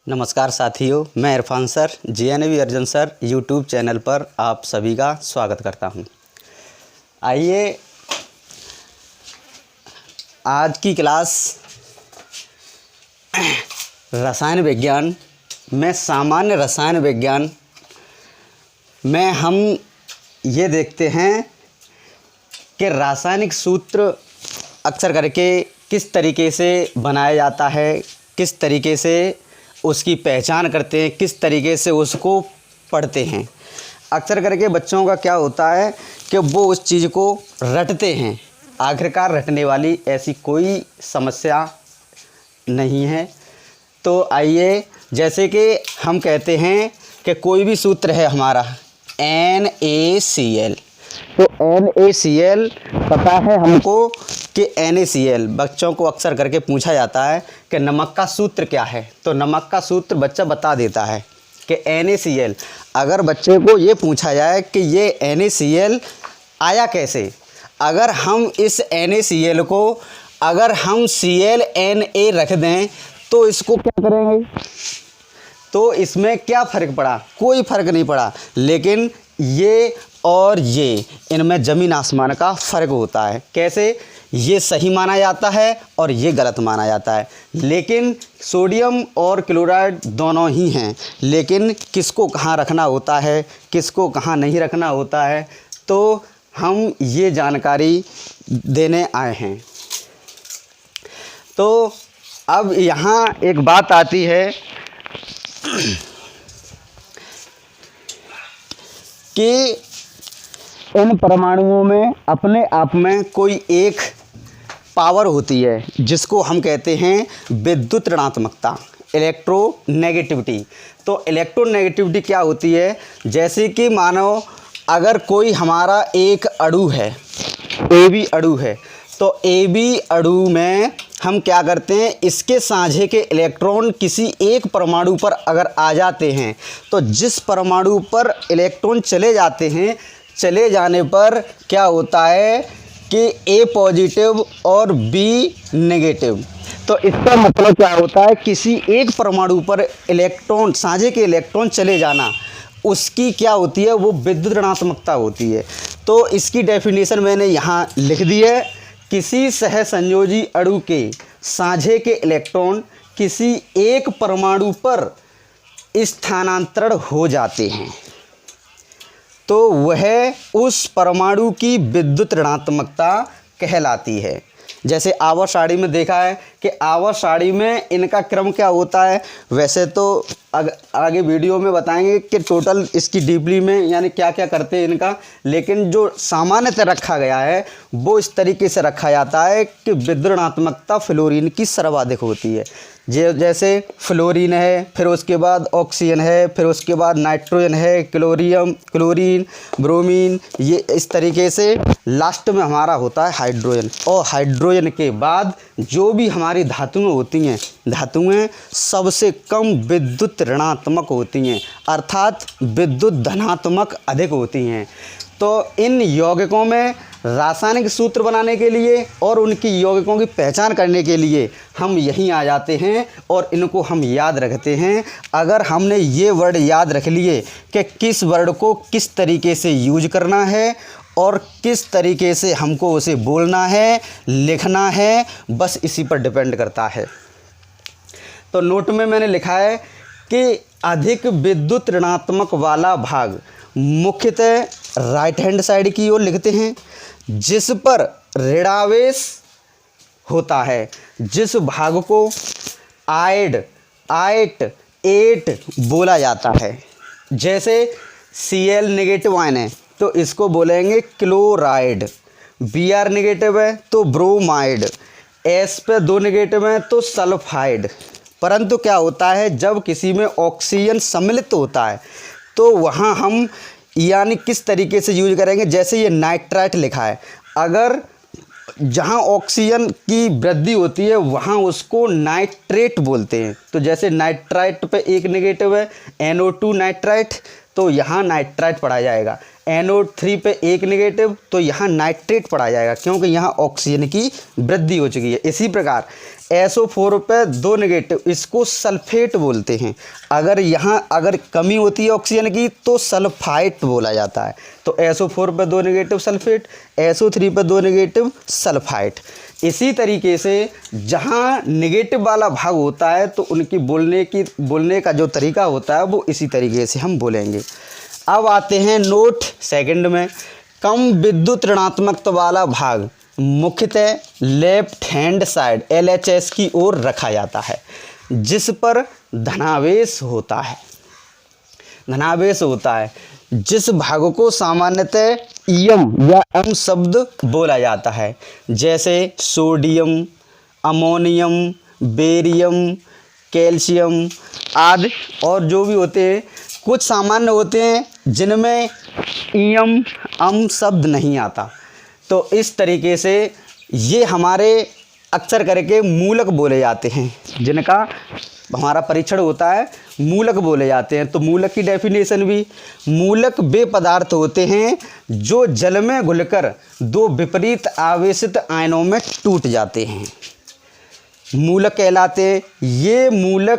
नमस्कार साथियों, मैं Irfan sir JNV Arjun sir YouTube channel पर आप सभी का स्वागत करता हूं। आइए आज की क्लास रसायन विज्ञान में सामान्य रसायन विज्ञान में हम ये देखते हैं कि रासायनिक सूत्र अक्सर करके किस तरीके से बनाया जाता है, किस तरीके से उसकी पहचान करते हैं, किस तरीके से उसको पढ़ते हैं। अक्सर करके बच्चों का क्या होता है कि वो उस चीज़ को रटते हैं। आखिरकार रटने वाली ऐसी कोई समस्या नहीं है। तो आइए, जैसे कि हम कहते हैं कि कोई भी सूत्र है हमारा NaCl, तो NaCl पता है हमको कि NaCl बच्चों को अक्सर करके पूछा जाता है कि नमक का सूत्र क्या है, तो नमक का सूत्र बच्चा बता देता है कि NaCl। अगर बच्चे को ये पूछा जाए कि ये NaCl आया कैसे, अगर हम इस NaCl को अगर हम ClNa रख दें तो इसको क्या करेंगे, तो इसमें क्या फ़र्क पड़ा? कोई फ़र्क नहीं पड़ा। लेकिन ये और ये, इनमें ज़मीन आसमान का फ़र्क होता है। कैसे? ये सही माना जाता है और ये गलत माना जाता है। लेकिन सोडियम और क्लोराइड दोनों ही हैं, लेकिन किसको कहाँ रखना होता है, किसको कहाँ नहीं रखना होता है, तो हम ये जानकारी देने आए हैं। तो अब यहाँ एक बात आती है कि इन परमाणुओं में अपने आप में कोई एक पावर होती है जिसको हम कहते हैं विद्युत ऋणात्मकता, इलेक्ट्रोनेगेटिविटी। तो इलेक्ट्रोनेगेटिविटी क्या होती है? जैसे कि मानो अगर कोई हमारा एक अणु है, AB अणु है, तो AB अणु में हम क्या करते हैं, इसके साझे के इलेक्ट्रॉन किसी एक परमाणु पर अगर आ जाते हैं, तो जिस परमाणु पर इलेक्ट्रॉन चले जाते हैं, चले जाने पर क्या होता है कि A पॉजिटिव और B नेगेटिव। तो इसका मतलब क्या होता है, किसी एक परमाणु पर इलेक्ट्रॉन, साझे के इलेक्ट्रॉन चले जाना, उसकी क्या होती है, वो विद्युत ऋणात्मकता होती है। तो इसकी डेफिनेशन मैंने यहाँ लिख दी है। किसी सहसंयोजी अणु के साझे के इलेक्ट्रॉन किसी एक परमाणु पर स्थानांतरण हो जाते हैं तो वह उस परमाणु की विद्युत ऋणात्मकता कहलाती है। जैसे आवर्त सारणी में देखा है कि आवर्त सारणी में इनका क्रम क्या होता है। वैसे तो आगे वीडियो में बताएंगे कि टोटल इसकी डीपली में यानी क्या क्या करते हैं इनका, लेकिन जो सामान्यतः रखा गया है वो इस तरीके से रखा जाता है कि विद्युत ऋणात्मकता फ्लोरीन की सर्वाधिक होती है। जैसे फ्लोरीन है, फिर उसके बाद ऑक्सीजन है, फिर उसके बाद नाइट्रोजन है, क्लोरीन, ब्रोमीन, ये इस तरीके से लास्ट में हमारा होता है हाइड्रोजन। और हाइड्रोजन के बाद जो भी हमारी धातुएं होती हैं, धातुएं सबसे कम विद्युत ऋणात्मक होती हैं, अर्थात विद्युत धनात्मक अधिक होती हैं। तो इन यौगिकों में रासायनिक सूत्र बनाने के लिए और उनकी यौगिकों की पहचान करने के लिए हम यहीं आ जाते हैं और इनको हम याद रखते हैं। अगर हमने ये वर्ड याद रख लिए कि किस वर्ड को किस तरीके से यूज करना है और किस तरीके से हमको उसे बोलना है, लिखना है, बस इसी पर डिपेंड करता है। तो नोट में मैंने लिखा है कि अधिक विद्युत ऋणात्मक वाला भाग मुख्यतः राइट हैंड साइड की ओर लिखते हैं, जिस पर ऋणावेश होता है, जिस भाग को एट बोला जाता है। जैसे Cl नेगेटिव आयन है तो इसको बोलेंगे क्लोराइड, Br नेगेटिव है तो ब्रोमाइड, S पे 2 नेगेटिव है तो सल्फाइड। परंतु क्या होता है, जब किसी में ऑक्सीजन सम्मिलित होता है तो वहाँ हम यानी किस तरीके से यूज करेंगे। जैसे ये नाइट्राइट लिखा है, अगर जहाँ ऑक्सीजन की वृद्धि होती है वहाँ उसको नाइट्रेट बोलते हैं। तो जैसे नाइट्राइट पे 1 नेगेटिव है, NO2 नाइट्राइट, तो यहाँ नाइट्राइट पढ़ा जाएगा। NO3 पे 1 नेगेटिव तो यहाँ नाइट्रेट पढ़ा जाएगा, क्योंकि यहाँ ऑक्सीजन की वृद्धि हो चुकी है। इसी प्रकार SO4 पे 2 नेगेटिव, इसको सल्फेट बोलते हैं। अगर कमी होती है ऑक्सीजन की तो सल्फाइट बोला जाता है। तो SO4 पे 2 नेगेटिव सल्फेट, SO3 पे 2 नेगेटिव सल्फाइट। इसी तरीके से जहाँ नेगेटिव वाला भाग होता है तो उनकी बोलने का जो तरीका होता है वो इसी तरीके से हम बोलेंगे। अब आते हैं नोट सेकंड में। कम विद्युत ऋणात्मकता वाला भाग मुख्यतः लेफ्ट हैंड साइड LHS की ओर रखा जाता है, जिस पर धनावेश होता है। जिस भाग को सामान्यतः EM या M शब्द बोला जाता है, जैसे सोडियम, अमोनियम, बेरियम, कैल्शियम आदि। और जो भी होते हैं कुछ सामान्य होते हैं जिनमें EM M शब्द नहीं आता। तो इस तरीके से ये हमारे अक्सर करके मूलक बोले जाते हैं, जिनका हमारा परीक्षण होता है, मूलक बोले जाते हैं। तो मूलक की डेफिनेशन भी, मूलक वे पदार्थ होते हैं जो जल में घुलकर 2 विपरीत आवेशित आयनों में टूट जाते हैं, मूलक कहलाते हैं। ये मूलक